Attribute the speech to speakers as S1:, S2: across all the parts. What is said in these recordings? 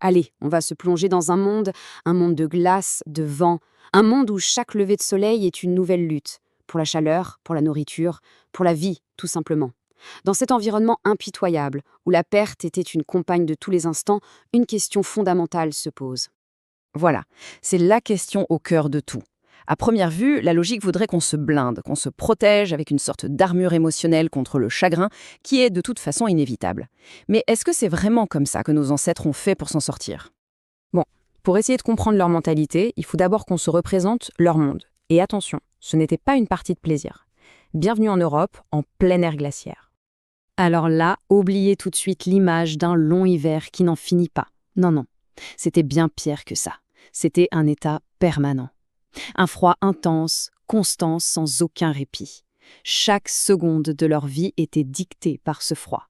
S1: Allez, on va se plonger dans un monde de glace, de vent, un monde où chaque lever de soleil est une nouvelle lutte, pour la chaleur, pour la nourriture, pour la vie, tout simplement. Dans cet environnement impitoyable, où la perte était une compagne de tous les instants, une question fondamentale se pose.
S2: Voilà, c'est la question au cœur de tout. À première vue, la logique voudrait qu'on se blinde, qu'on se protège avec une sorte d'armure émotionnelle contre le chagrin, qui est de toute façon inévitable. Mais est-ce que c'est vraiment comme ça que nos ancêtres ont fait pour s'en sortir?
S1: Bon, pour essayer de comprendre leur mentalité, il faut d'abord qu'on se représente leur monde. Et attention, ce n'était pas une partie de plaisir. Bienvenue en Europe, en plein air glaciaire. Alors là, oubliez tout de suite l'image d'un long hiver qui n'en finit pas. Non, non, c'était bien pire que ça. C'était un état permanent. Un froid intense, constant, sans aucun répit. Chaque seconde de leur vie était dictée par ce froid.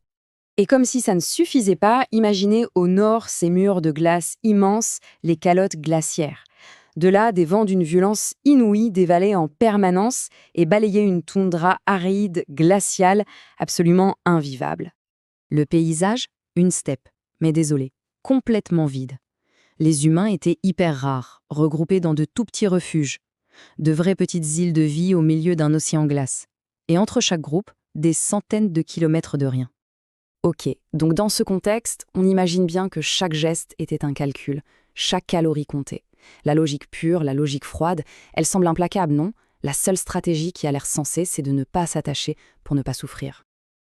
S1: Et comme si ça ne suffisait pas, imaginez au nord ces murs de glace immenses, les calottes glaciaires. De là, des vents d'une violence inouïe dévalaient en permanence et balayaient une toundra aride, glaciale, absolument invivable. Le paysage, une steppe, mais désolé, complètement vide. Les humains étaient hyper rares, regroupés dans de tout petits refuges, de vraies petites îles de vie au milieu d'un océan glace. Et entre chaque groupe, des centaines de kilomètres de rien. Ok, donc dans ce contexte, on imagine bien que chaque geste était un calcul, chaque calorie comptait. La logique pure, la logique froide, elle semble implacable, non? La seule stratégie qui a l'air sensée, c'est de ne pas s'attacher pour ne pas souffrir.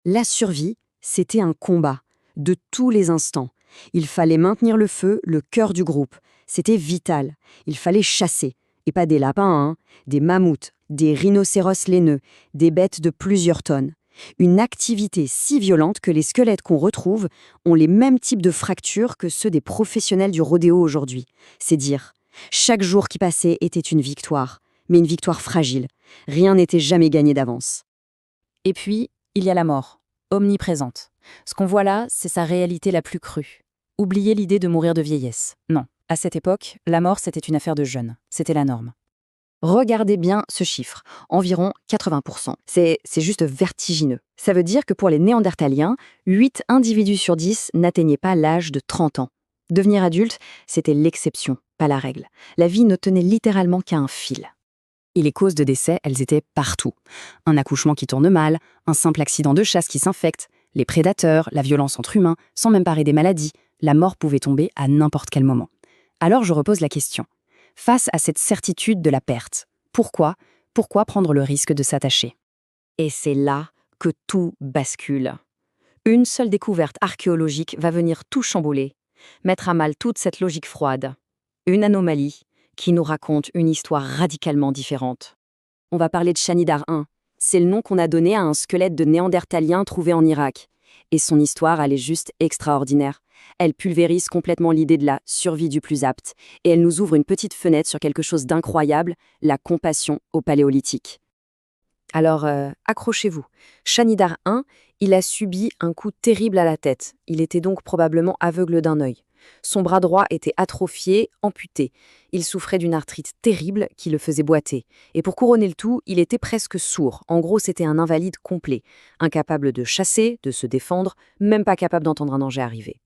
S1: La survie, c'était un combat, de tous les instants. Il fallait maintenir le feu, le cœur du groupe. C'était vital. Il fallait chasser. Et pas des lapins, hein, des mammouths, des rhinocéros laineux, des bêtes de plusieurs tonnes. Une activité si violente que les squelettes qu'on retrouve ont les mêmes types de fractures que ceux des professionnels du rodéo aujourd'hui. C'est dire, chaque jour qui passait était une victoire, mais une victoire fragile. Rien n'était jamais gagné d'avance.
S2: Et puis, il y a la mort, omniprésente. Ce qu'on voit là, c'est sa réalité la plus crue. Oubliez l'idée de mourir de vieillesse. Non, à cette époque, la mort, c'était une affaire de jeunes. C'était la norme.
S1: Regardez bien ce chiffre, environ 80%. C'est juste vertigineux. Ça veut dire que pour les Néandertaliens, 8 individus sur 10 n'atteignaient pas l'âge de 30 ans. Devenir adulte, c'était l'exception, pas la règle. La vie ne tenait littéralement qu'à un fil. Et les causes de décès, elles étaient partout. Un accouchement qui tourne mal, un simple accident de chasse qui s'infecte, les prédateurs, la violence entre humains, sans même parler des maladies, la mort pouvait tomber à n'importe quel moment. Alors je repose la question. Face à cette certitude de la perte, pourquoi prendre le risque de s'attacher? Et c'est là que tout bascule. Une seule découverte archéologique va venir tout chambouler, mettre à mal toute cette logique froide. Une anomalie qui nous raconte une histoire radicalement différente. On va parler de Shanidar I. C'est le nom qu'on a donné à un squelette de néandertalien trouvé en Irak. Et son histoire, elle est juste extraordinaire. Elle pulvérise complètement l'idée de la survie du plus apte. Et elle nous ouvre une petite fenêtre sur quelque chose d'incroyable, la compassion au paléolithique. Alors, accrochez-vous. Shanidar I, il a subi un coup terrible à la tête. Il était donc probablement aveugle d'un œil. Son bras droit était atrophié, amputé. Il souffrait d'une arthrite terrible qui le faisait boiter. Et pour couronner le tout, il était presque sourd. En gros, c'était un invalide complet. Incapable de chasser, de se défendre, même pas capable d'entendre un danger arriver.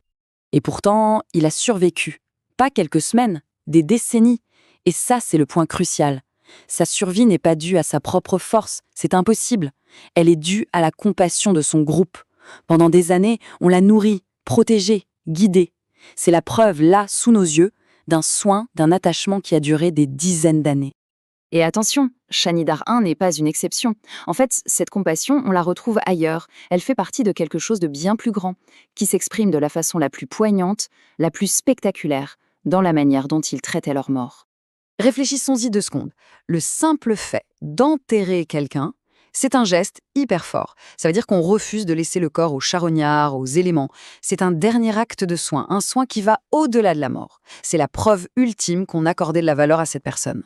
S1: Et pourtant, il a survécu. Pas quelques semaines, des décennies. Et ça, c'est le point crucial. Sa survie n'est pas due à sa propre force, c'est impossible. Elle est due à la compassion de son groupe. Pendant des années, on l'a nourri, protégé, guidé. C'est la preuve, là, sous nos yeux, d'un soin, d'un attachement qui a duré des dizaines d'années. Et attention, Shanidar I n'est pas une exception. En fait, cette compassion, on la retrouve ailleurs. Elle fait partie de quelque chose de bien plus grand, qui s'exprime de la façon la plus poignante, la plus spectaculaire, dans la manière dont ils traitaient leur mort. Réfléchissons-y 2 secondes. Le simple fait d'enterrer quelqu'un, c'est un geste hyper fort. Ça veut dire qu'on refuse de laisser le corps aux charognards, aux éléments. C'est un dernier acte de soin, un soin qui va au-delà de la mort. C'est la preuve ultime qu'on accordait de la valeur à cette personne.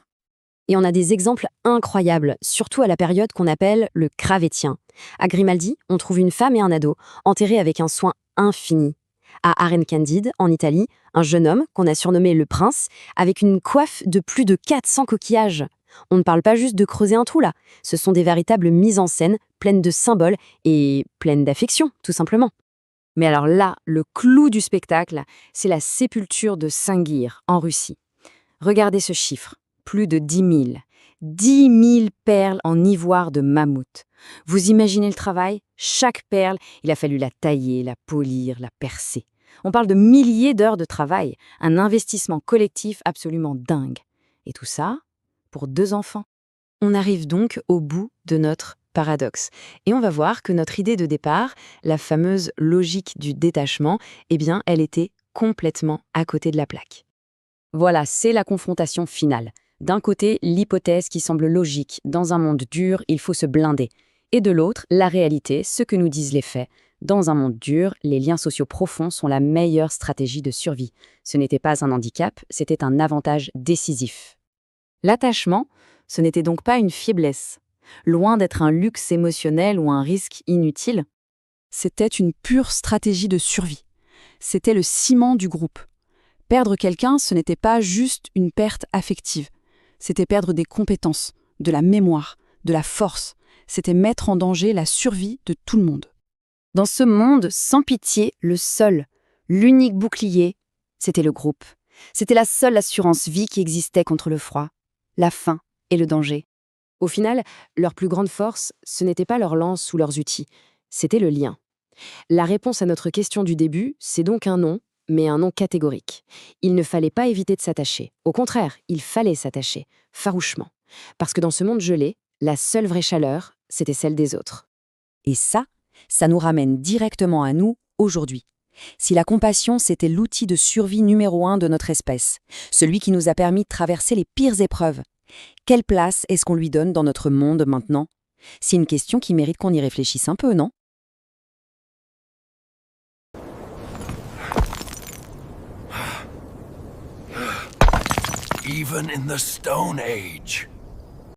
S1: Et on a des exemples incroyables, surtout à la période qu'on appelle le Cravétien. À Grimaldi, on trouve une femme et un ado, enterrés avec un soin infini. À Arencandide, en Italie, un jeune homme, qu'on a surnommé le prince, avec une coiffe de plus de 400 coquillages. On ne parle pas juste de creuser un trou là, ce sont des véritables mises en scène, pleines de symboles et pleines d'affection, tout simplement. Mais alors là, le clou du spectacle, c'est la sépulture de Singir, en Russie. Regardez ce chiffre, plus de 10 000. 10 000 perles en ivoire de mammouth. Vous imaginez le travail? Chaque perle, il a fallu la tailler, la polir, la percer. On parle de milliers d'heures de travail, un investissement collectif absolument dingue. Et tout ça pour 2 enfants. On arrive donc au bout de notre paradoxe. Et on va voir que notre idée de départ, la fameuse logique du détachement, eh bien, elle était complètement à côté de la plaque. Voilà, c'est la confrontation finale. D'un côté, l'hypothèse qui semble logique, dans un monde dur, il faut se blinder. Et de l'autre, la réalité, ce que nous disent les faits. Dans un monde dur, les liens sociaux profonds sont la meilleure stratégie de survie. Ce n'était pas un handicap, c'était un avantage décisif. L'attachement, ce n'était donc pas une faiblesse. Loin d'être un luxe émotionnel ou un risque inutile.
S2: C'était une pure stratégie de survie. C'était le ciment du groupe. Perdre quelqu'un, ce n'était pas juste une perte affective. C'était perdre des compétences, de la mémoire, de la force. C'était mettre en danger la survie de tout le monde.
S1: Dans ce monde sans pitié, le seul, l'unique bouclier, c'était le groupe. C'était la seule assurance vie qui existait contre le froid, la faim et le danger. Au final, leur plus grande force, ce n'était pas leur lance ou leurs outils, c'était le lien. La réponse à notre question du début, c'est donc un non, mais un non catégorique. Il ne fallait pas éviter de s'attacher. Au contraire, il fallait s'attacher, farouchement. Parce que dans ce monde gelé, la seule vraie chaleur, c'était celle des autres.
S2: Et ça nous ramène directement à nous, aujourd'hui. Si la compassion, c'était l'outil de survie numéro 1 de notre espèce, celui qui nous a permis de traverser les pires épreuves, quelle place est-ce qu'on lui donne dans notre monde maintenant? C'est une question qui mérite qu'on y réfléchisse un peu, non?
S3: Even in the Stone Age,